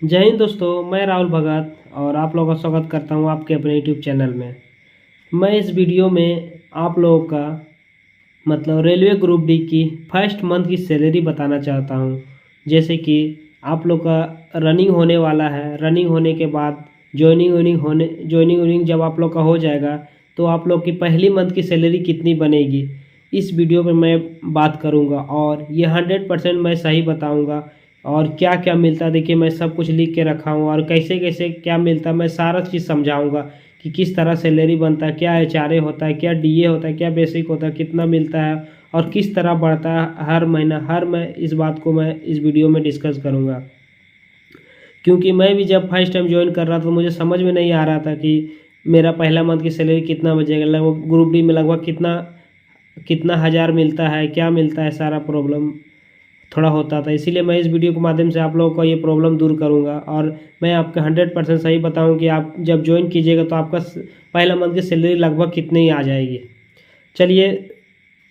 जय हिंद दोस्तों, मैं राहुल भगत और आप लोगों का स्वागत करता हूं आपके अपने यूट्यूब चैनल में। मैं इस वीडियो में आप लोगों का रेलवे ग्रुप डी की फर्स्ट मंथ की सैलरी बताना चाहता हूं। जैसे कि आप लोग का रनिंग होने वाला है, रनिंग होने के बाद ज्वाइनिंग जब आप लोग का हो जाएगा तो आप लोग की पहली मंथ की सैलरी कितनी बनेगी, इस वीडियो में मैं बात करूंगा और ये 100% मैं सही बताऊंगा। और क्या क्या मिलता है देखिए, मैं सब कुछ लिख के रखा हूँ और कैसे कैसे क्या मिलता है मैं सारा चीज़ समझाऊंगा कि किस तरह सैलरी बनता है, क्या एचआरए होता है, क्या डीए होता है, क्या बेसिक होता है, कितना मिलता है और किस तरह बढ़ता है हर महीना। मैं इस बात को मैं इस वीडियो में डिस्कस करूँगा, क्योंकि मैं भी जब फर्स्ट टाइम ज्वाइन कर रहा था तो मुझे समझ में नहीं आ रहा था कि मेरा पहला मंथ की सैलरी कितना बचेगा, लगभग ग्रुप डी में लगभग कितना कितना हज़ार मिलता है, क्या मिलता है, सारा प्रॉब्लम थोड़ा होता था। इसीलिए मैं इस वीडियो के माध्यम से आप लोगों को ये प्रॉब्लम दूर करूंगा और मैं आपको 100% सही बताऊं कि आप जब ज्वाइन कीजिएगा तो आपका पहला मंथ की सैलरी लगभग कितनी आ जाएगी। चलिए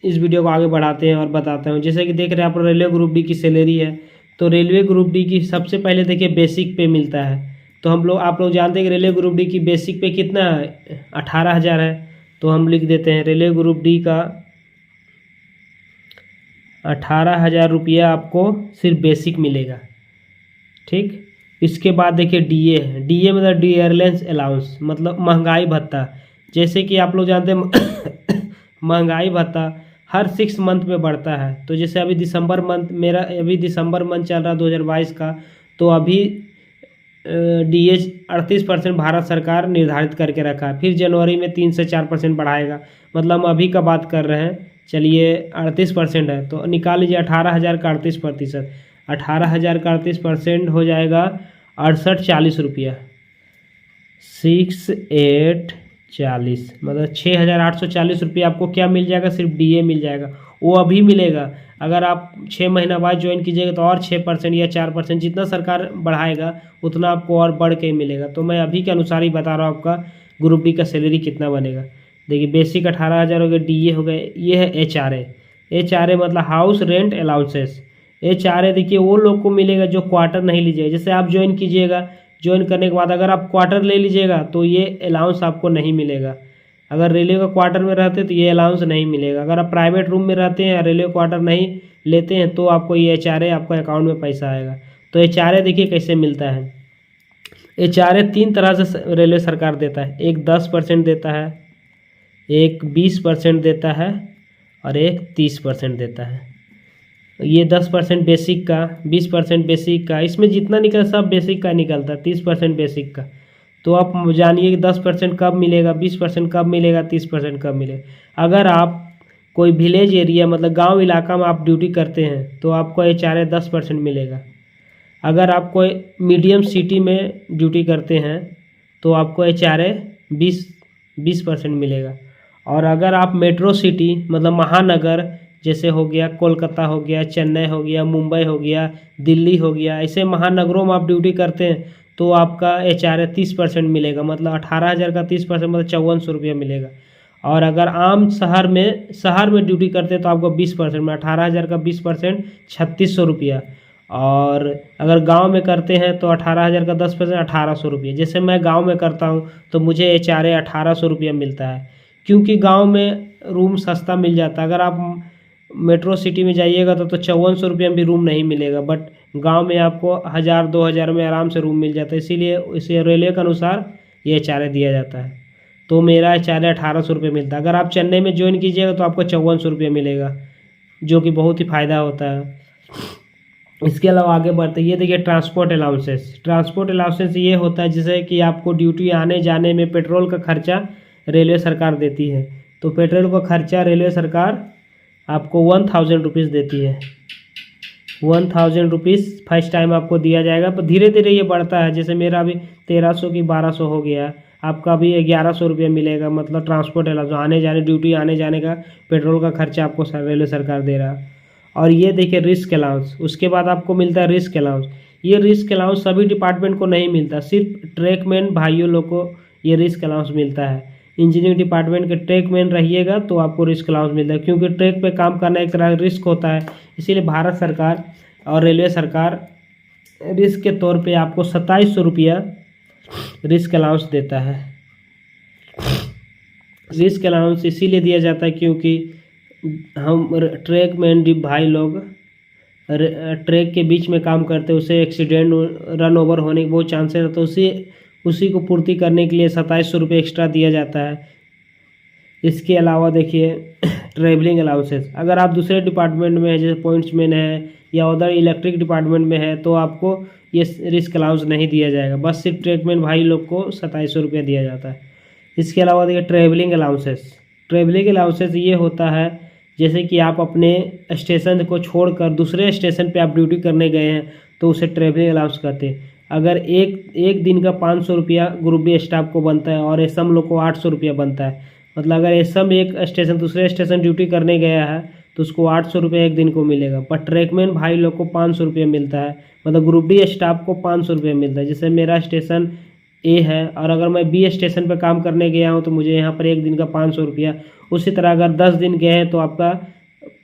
इस वीडियो को आगे बढ़ाते हैं और बताते हैं। जैसे कि देख रहे हैं आप, रेलवे ग्रुप डी की सैलरी है। तो रेलवे ग्रुप डी की सबसे पहले देखिए बेसिक पे मिलता है। तो आप लोग जानते हैं कि रेलवे ग्रुप डी की बेसिक पे कितना है, 18,000 है। तो हम लिख देते हैं रेलवे ग्रुप डी का 18,000 रुपया आपको सिर्फ बेसिक मिलेगा। ठीक, इसके बाद देखिए डीए है। डीए मतलब डियरलेंस अलाउंस, मतलब महंगाई भत्ता। जैसे कि आप लोग जानते हैं महंगाई भत्ता हर 6 मंथ में बढ़ता है। तो जैसे अभी दिसंबर मंथ, मेरा अभी दिसंबर मंथ चल रहा 2022 का, तो अभी डीए 38% भारत सरकार निर्धारित करके रखा है। फिर जनवरी में 3 से 4% बढ़ाएगा। मतलब हम अभी का बात कर रहे हैं, चलिए 38% है तो निकाल लीजिए 18,000 का 38%। 18,000 का 38% हो जाएगा 6840 रुपया। 6840 मतलब 6,840 रुपया आपको क्या मिल जाएगा, सिर्फ डीए मिल जाएगा। वो अभी मिलेगा। अगर आप 6 महीना बाद ज्वाइन कीजिएगा तो और 6% या 4%, जितना सरकार बढ़ाएगा उतना आपको और बढ़ के मिलेगा। तो मैं अभी के अनुसार ही बता रहा हूँ आपका ग्रुप डी का सैलरी कितना बनेगा। देखिए बेसिक 18,000 हो गए, डीए हो गए, ये है एचआरए। एचआरए मतलब हाउस रेंट अलाउंसेस। एचआरए देखिए वो लोग को मिलेगा जो क्वार्टर नहीं लीजिएगा। जैसे आप ज्वाइन कीजिएगा, ज्वाइन करने के बाद अगर आप क्वार्टर ले लीजिएगा तो ये अलाउंस आपको नहीं मिलेगा। अगर रेलवे का क्वार्टर में रहते हैं तो ये अलाउंस नहीं मिलेगा। अगर आप प्राइवेट रूम में रहते हैं या रेलवे क्वार्टर नहीं लेते हैं तो आपको ये एचआरए आपको अकाउंट में पैसा आएगा। तो एचआरए देखिए कैसे मिलता है। एचआरए 3 तरह से रेलवे सरकार देता है। एक 10% देता है, एक 20% देता है और एक 30% देता है। ये 10% बेसिक का, 20% बेसिक का, इसमें जितना निकला सब बेसिक का निकलता है, 30% बेसिक का। तो आप जानिए कि 10% कब मिलेगा, 20% कब मिलेगा, 30% कब मिलेगा। अगर आप कोई विलेज एरिया मतलब गांव इलाका में आप ड्यूटी करते हैं तो आपको एचआरए 10% मिलेगा। अगर आप कोई मीडियम सिटी में ड्यूटी करते हैं तो आपको एचआरए 20% मिलेगा। और अगर आप मेट्रो सिटी मतलब महानगर, जैसे हो गया कोलकाता हो गया, चेन्नई हो गया, मुंबई हो गया, दिल्ली हो गया, ऐसे महानगरों में आप ड्यूटी करते हैं तो आपका एचआरए 30% मिलेगा। मतलब 18,000 का 30% मतलब 5400 रुपया मिलेगा। और अगर आम शहर में ड्यूटी करते हैं तो आपको 20% में 18,000 का 20% 3600 रुपया। और अगर गांव में करते हैं तो 18,000 का 10% 1800 रुपये। जैसे मैं गांव में करता हूं तो मुझे एचआरए 1800 रुपया मिलता है, क्योंकि गांव में रूम सस्ता मिल जाता है। अगर आप मेट्रो सिटी में जाइएगा तो 5400 रुपये में भी रूम नहीं मिलेगा, बट गांव में आपको 1000-2000 में आराम से रूम मिल जाता है। इसीलिए इसे रेलवे के अनुसार ये एचआरए दिया जाता है। तो मेरा एचआरए 1800 रुपये मिलता है। अगर आप चेन्नई में ज्वाइन कीजिएगा तो आपको 5400 रुपये मिलेगा, जो कि बहुत ही फ़ायदा होता है। इसके अलावा आगे बढ़ते ये देखिए ट्रांसपोर्ट अलाउंसेस। ट्रांसपोर्ट अलाउंसेस ये होता है जैसे कि आपको ड्यूटी आने जाने में पेट्रोल का खर्चा रेलवे सरकार देती है। तो पेट्रोल का खर्चा रेलवे सरकार आपको 1000 रुपीज़ देती है। 1000 रुपीज़ फर्स्ट टाइम आपको दिया जाएगा, पर धीरे धीरे ये बढ़ता है। जैसे मेरा अभी 1300 की 1200 हो गया, आपका अभी 1100 रुपया मिलेगा। मतलब ट्रांसपोर्ट अलाउंस, आने जाने ड्यूटी आने जाने का पेट्रोल का खर्चा आपको रेलवे सरकार दे रहा है। और ये देखिए रिस्क अलाउंस, उसके बाद आपको मिलता है रिस्क अलाउंस। ये रिस्क अलाउंस सभी डिपार्टमेंट को नहीं मिलता, सिर्फ ट्रैकमैन भाइयों लोग को ये रिस्क अलाउंस मिलता है। इंजीनियरिंग डिपार्टमेंट के ट्रैकमैन रहिएगा तो आपको रिस्क अलाउंस मिलता है, क्योंकि ट्रैक पे काम करना एक तरह का रिस्क होता है। इसीलिए भारत सरकार और रेलवे सरकार रिस्क के तौर पे आपको 2700 रुपया रिस्क अलाउंस देता है। रिस्क अलाउंस इसीलिए दिया जाता है क्योंकि हम ट्रैक में भाई लोग ट्रैक के बीच में काम करते हैं, उसे एक्सीडेंट रन ओवर होने के बहुत चांसेस रहते हैं, उसी को पूर्ति करने के लिए 2700 रुपये एक्स्ट्रा दिया जाता है। इसके अलावा देखिए ट्रैवलिंग अलाउंसेस, अगर आप दूसरे डिपार्टमेंट में है जैसे पॉइंट्समैन है या उधर इलेक्ट्रिक डिपार्टमेंट में है तो आपको ये रिस्क अलाउंस नहीं दिया जाएगा, बस सिर्फ ट्रैकमैन भाई लोग को 2700 रुपये दिया जाता है। इसके अलावा देखिए ट्रैवलिंग अलाउंसेस, ट्रैवलिंग अलाउंसेस ये होता है जैसे कि आप अपने स्टेशन को छोड़कर दूसरे स्टेशन पे आप ड्यूटी करने गए हैं तो उसे ट्रैवलिंग अलाउंस कहते हैं। अगर एक दिन का 500 रुपया ग्रुप बी स्टाफ को बनता है और एसएम लोग को 800 रुपया बनता है, मतलब अगर एसएम एक स्टेशन दूसरे स्टेशन ड्यूटी करने गया है तो उसको 800 रुपये एक दिन को मिलेगा, पर ट्रैकमैन भाई लोग को 500 रुपये मिलता है, मतलब ग्रुप बी स्टाफ को 500 रुपये मिलता है। जैसे मेरा स्टेशन ए है और अगर मैं बी स्टेशन पर काम करने गया हूँ तो मुझे यहाँ पर एक दिन का 500 रुपया, उसी तरह अगर 10 दिन गए हैं तो आपका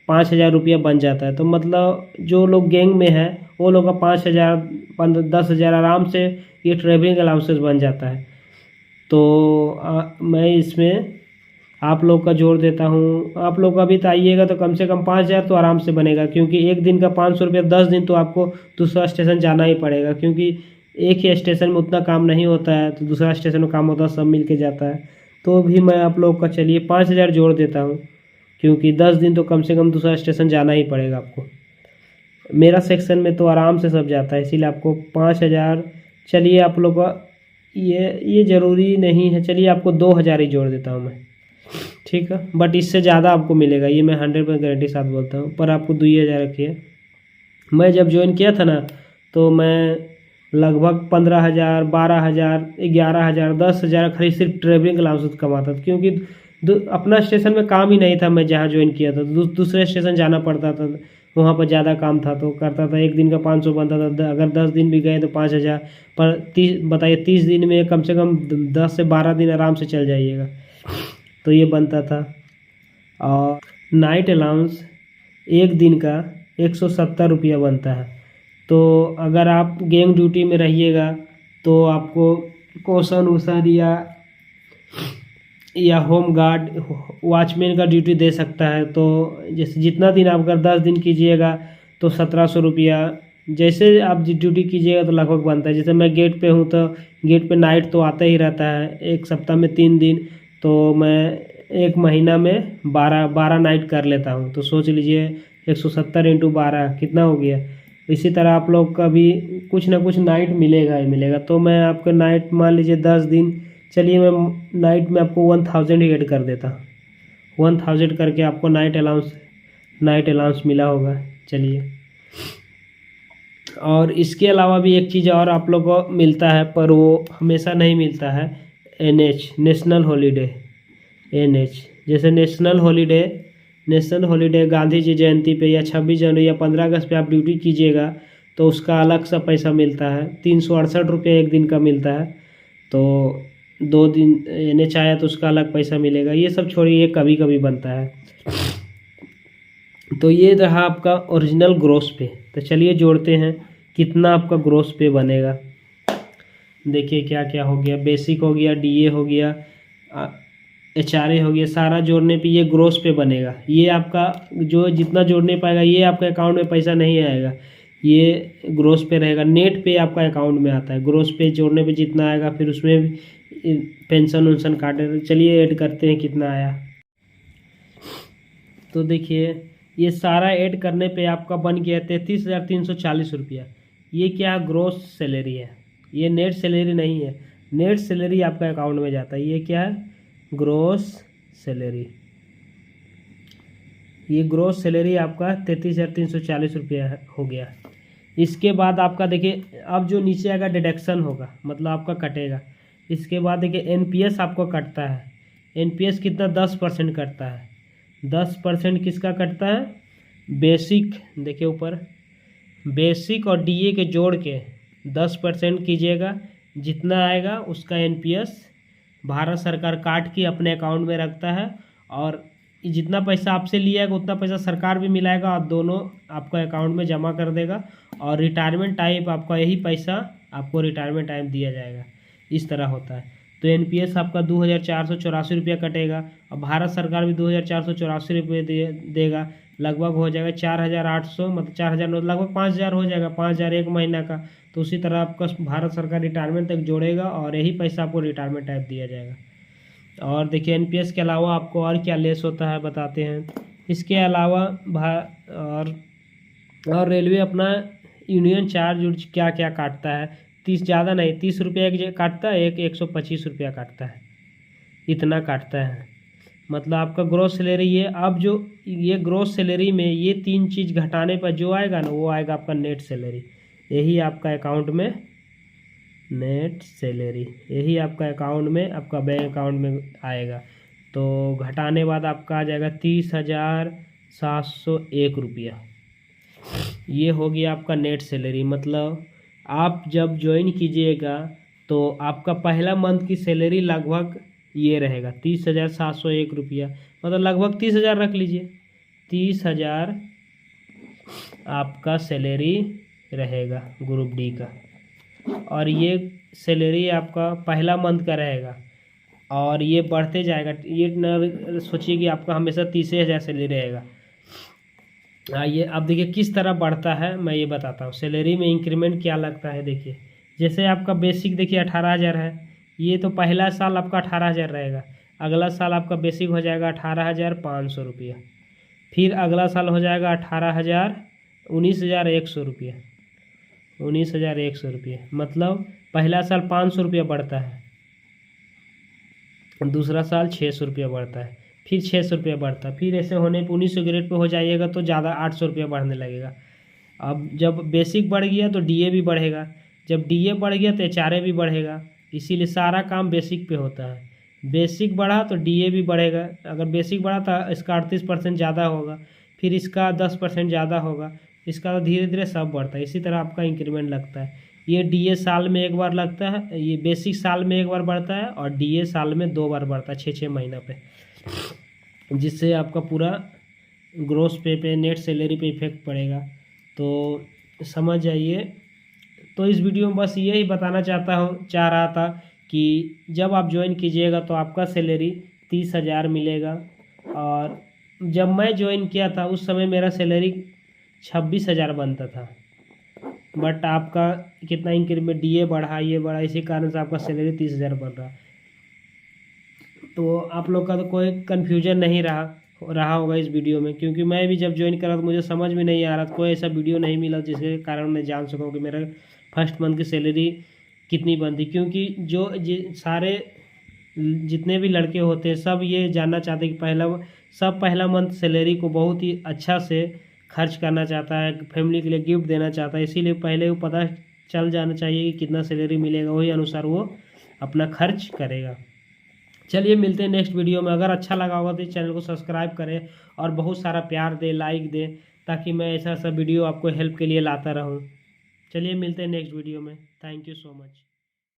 5000 रुपया बन जाता है। तो मतलब जो लोग गैंग में है वो लोग का 5000 10,000 आराम से ये ट्रैवलिंग अलाउंसेस बन जाता है। तो मैं इसमें आप लोग का जोड़ देता हूँ, आप लोग का भी तो आइएगा तो कम से कम 5000 तो आराम से बनेगा, क्योंकि एक दिन का 500 रुपया 10 दिन तो आपको दूसरा स्टेशन जाना ही पड़ेगा, क्योंकि एक ही स्टेशन में उतना काम नहीं होता है तो दूसरा स्टेशन में काम होता है, सब मिल के जाता है। तो भी मैं आप लोग का चलिए 5000 जोड़ देता हूँ, क्योंकि 10 दिन तो कम से कम दूसरा स्टेशन जाना ही पड़ेगा आपको। मेरा सेक्शन में तो आराम से सब जाता है, इसीलिए आपको 5000, चलिए आप लोग का ये ज़रूरी नहीं है, चलिए आपको 2000 ही जोड़ देता हूँ मैं, ठीक है। बट इससे ज़्यादा आपको मिलेगा, ये मैं 100% गारंटी साथ बोलता हूँ, पर आपको 2000 रखिए। मैं जब ज्वाइन किया था ना तो मैं लगभग 15,000, 12,000, 11,000, 10,000 खाली सिर्फ ट्रैवलिंग अलाउंस कमाता था, क्योंकि अपना स्टेशन में काम ही नहीं था। मैं जहाँ ज्वाइन किया था दूसरे स्टेशन जाना पड़ता था, वहाँ पर ज़्यादा काम था तो करता था, एक दिन का 500 बनता था, अगर 10 दिन भी गए तो 5,000, पर बताइए 30 दिन में कम से कम 10 से 12 दिन आराम से चल जाइएगा, तो ये बनता था। और नाइट अलाउंस एक दिन का 170 रुपया बनता है। तो अगर आप गैंग ड्यूटी में रहिएगा तो आपको क्वेश्चन वोशन या होम गार्ड वॉचमैन का ड्यूटी दे सकता है। तो जैसे जितना दिन आप अगर 10 दिन कीजिएगा तो 1700 रुपया, जैसे आप ड्यूटी कीजिएगा तो लगभग बनता है। जैसे मैं गेट पे हूँ तो गेट पे नाइट तो आता ही रहता है, एक सप्ताह में 3 दिन, तो मैं एक महीना में 12 नाइट कर लेता हूँ। तो सोच लीजिए 170 × 12 कितना हो गया। इसी तरह आप लोग का भी कुछ ना कुछ नाइट मिलेगा ही मिलेगा। तो मैं आपको नाइट मान लीजिए 10 दिन, चलिए मैं नाइट में आपको 1000 ही ऐड कर देता, 1000 करके आपको नाइट अलाउंस मिला होगा। चलिए, और इसके अलावा भी एक चीज़ और आप लोग को मिलता है, पर वो हमेशा नहीं मिलता है, NH नेशनल हॉलीडे। NH जैसे नेशनल हॉलीडे गांधी जी जयंती पे या 26 जनवरी या 15 अगस्त पे आप ड्यूटी कीजिएगा तो उसका अलग सा पैसा मिलता है, 368 रुपये एक दिन का मिलता है। तो 2 दिन NH आया तो उसका अलग पैसा मिलेगा। ये सब छोड़िए, कभी कभी बनता है। तो ये रहा आपका ओरिजिनल ग्रोस पे। तो चलिए जोड़ते हैं कितना आपका ग्रोस पे बनेगा। देखिए क्या क्या हो गया, बेसिक हो गया, DA हो गया, HRA हो गया, सारा जोड़ने पे ये ग्रोस पे बनेगा। ये आपका जो जितना जोड़ने पाएगा ये आपके अकाउंट में पैसा नहीं आएगा, ये ग्रोस पे रहेगा। नेट पे आपका अकाउंट में आता है, ग्रोस पे जोड़ने पे जितना आएगा फिर उसमें भी पेंशन वेंशन काटे। चलिए ऐड करते हैं कितना आया। तो देखिए ये सारा ऐड करने पे आपका बन गया 33,340 रुपया। ये क्या ग्रोस सैलरी है, ये नेट सैलरी नहीं है। नेट सैलरी आपका अकाउंट में जाता है, ये क्या है, ग्रोस सैलरी। ये ग्रोस सैलरी आपका 33,340 रुपया हो गया। इसके बाद आपका देखिए अब जो नीचे आएगा डिडक्शन होगा, मतलब आपका कटेगा। इसके बाद देखिए NPS आपको कटता है। NPS कितना, 10% कटता है। 10% किसका कटता है, बेसिक, देखिए ऊपर बेसिक और DA के जोड़ के 10% कीजिएगा, जितना आएगा उसका NPS भारत सरकार काट के अपने अकाउंट में रखता है, और जितना पैसा आपसे लिया है उतना पैसा सरकार भी मिलाएगा और दोनों आपका अकाउंट में जमा कर देगा। और रिटायरमेंट टाइप आपका यही पैसा आपको रिटायरमेंट टाइम दिया जाएगा, इस तरह होता है। तो एनपीएस आपका 2484 रुपया कटेगा और भारत सरकार भी 2484 रुपये देगा, लगभग हो जाएगा 4800, मतलब 4000 लगभग 5000 हो जाएगा, 5000 एक महीना का। तो उसी तरह आपका भारत सरकार रिटायरमेंट तक जोड़ेगा और यही पैसा आपको रिटायरमेंट टाइप दिया जाएगा। और देखिए एनपीएस के अलावा आपको और क्या लेस होता है बताते हैं। इसके अलावा और रेलवे अपना यूनियन चार्ज क्या क्या काटता है, 30 ज़्यादा नहीं, 30 रुपया एक काटता है, 125 रुपया काटता है, इतना काटता है। मतलब आपका ग्रोस सैलरी ये ग्रोस सैलरी में ये 3 चीज़ घटाने पर जो आएगा ना वो आएगा आपका नेट सैलरी। यही आपका अकाउंट में नेट सैलरी, यही आपका अकाउंट में आपका बैंक अकाउंट में आएगा। तो घटाने बाद आपका आ जाएगा 30,701 रुपया। ये हो गया आपका नेट सैलरी। मतलब आप जब ज्वाइन कीजिएगा तो आपका पहला मंथ की सैलरी लगभग ये रहेगा 30,701 रुपया, मतलब लगभग 30,000 रख लीजिए। 30,000 आपका सैलरी रहेगा ग्रुप डी का, और ये सैलरी आपका पहला मंथ का रहेगा और ये बढ़ते जाएगा। ये न सोचिए कि आपका हमेशा 30,000 सैलरी रहेगा। ये अब देखिए किस तरह बढ़ता है, मैं ये बताता हूँ। सैलरी में इंक्रीमेंट क्या लगता है, देखिए जैसे आपका बेसिक देखिए 18,000 है, ये तो पहला साल आपका 18,000 रहेगा। अगला साल आपका बेसिक हो जाएगा 18,500 रुपया, फिर अगला साल हो जाएगा 19,100 रुपया, 19,100 रुपये। मतलब पहला साल 500 रुपया बढ़ता है, दूसरा साल 600 रुपया बढ़ता है, फिर 600 रुपया बढ़ता है, फिर ऐसे होने पर 1900 ग्रेड पे हो जाइएगा तो ज़्यादा 800 रुपया बढ़ने लगेगा। अब जब बेसिक बढ़ गया तो डीए भी बढ़ेगा, जब डीए बढ़ गया तो एचआरए भी बढ़ेगा। इसीलिए सारा काम बेसिक पे होता है। बेसिक बढ़ा तो डीए भी बढ़ेगा, अगर बेसिक बढ़ा तो इसका 38% ज़्यादा होगा, फिर इसका 10% ज़्यादा होगा, इसका धीरे धीरे सब बढ़ता है। इसी तरह आपका इंक्रीमेंट लगता है। ये डीए साल में एक बार लगता है, ये बेसिक साल में एक बार बढ़ता है और डीए साल में 2 बार बढ़ता है, 6-6 महीना पे, जिससे आपका पूरा ग्रोस पे नेट सैलरी पे इफेक्ट पड़ेगा। तो समझ जाइए। तो इस वीडियो में बस यही बताना चाह रहा था कि जब आप ज्वाइन कीजिएगा तो आपका सैलरी 30,000 मिलेगा। और जब मैं ज्वाइन किया था उस समय मेरा सैलरी 26,000 बनता था, बट आपका कितना इंक्रीमेंट डीए बढ़ा, ये बढ़ा, इसी कारण से आपका सैलरी 30,000 बन रहा। तो आप लोग का तो कोई कन्फ्यूजन नहीं रहा होगा इस वीडियो में, क्योंकि मैं भी जब ज्वाइन करा तो मुझे समझ में नहीं आ रहा था, कोई ऐसा वीडियो नहीं मिला जिसके कारण मैं जान सकूँ कि मेरा फर्स्ट मंथ की सैलरी कितनी बनती। क्योंकि सारे जितने भी लड़के होते हैं सब ये जानना चाहते हैं कि पहला मंथ सैलरी को बहुत ही अच्छा से खर्च करना चाहता है, फैमिली के लिए गिफ्ट देना चाहता है। इसीलिए पहले वो पता चल जाना चाहिए कि कितना सैलरी मिलेगा, वही अनुसार वो अपना खर्च करेगा। चलिए मिलते हैं नेक्स्ट वीडियो में। अगर अच्छा लगा होगा तो इस चैनल को सब्सक्राइब करें और बहुत सारा प्यार दें, लाइक दें, ताकि मैं ऐसा वीडियो आपको हेल्प के लिए लाता रहूं। चलिए मिलते हैं नेक्स्ट वीडियो में। Thank you so much.